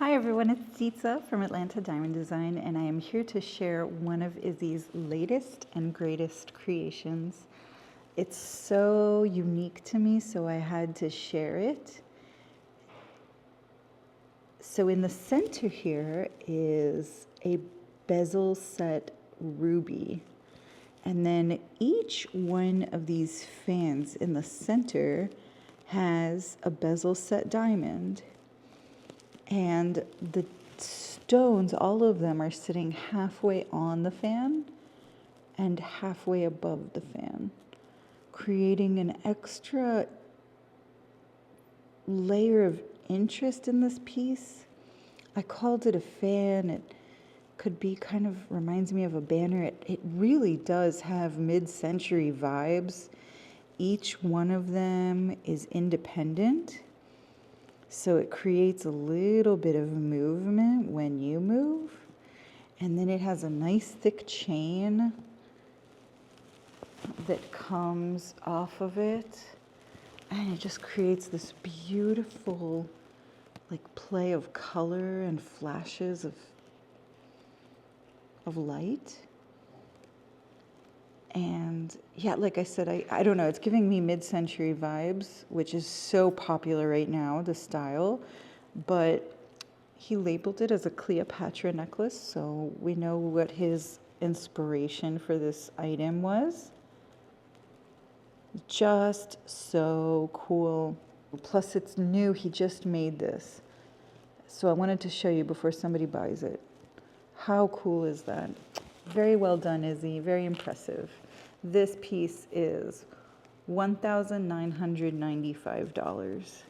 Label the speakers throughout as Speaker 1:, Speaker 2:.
Speaker 1: Hi everyone, it's Zitza from Atlanta Diamond Design, and I am here to share one of Izzy's latest and greatest creations. It's so unique to me, so I had to share it. So in the center here is a bezel set ruby. And then each one of these fans in the center has a bezel set diamond. And the stones, all of them are sitting halfway on the fan and halfway above the fan, creating an extra layer of interest in this piece. I called it a fan. It could be kind of reminds me of a banner. It really does have mid-century vibes. Each one of them is independent. So it creates a little bit of movement when you move. And then it has a nice thick chain that comes off of it. And it just creates this beautiful like play of color and flashes of light. And yeah, like I said, I don't know, it's giving me mid-century vibes, which is so popular right now, the style. But he labeled it as a Cleopatra necklace, so we know what his inspiration for this item was. Just so cool. Plus it's new, he just made this. So I wanted to show you before somebody buys it. How cool is that? Very well done, Izzy. Very impressive. This piece is $1,995.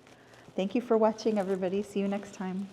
Speaker 1: Thank you for watching, everybody. See you next time.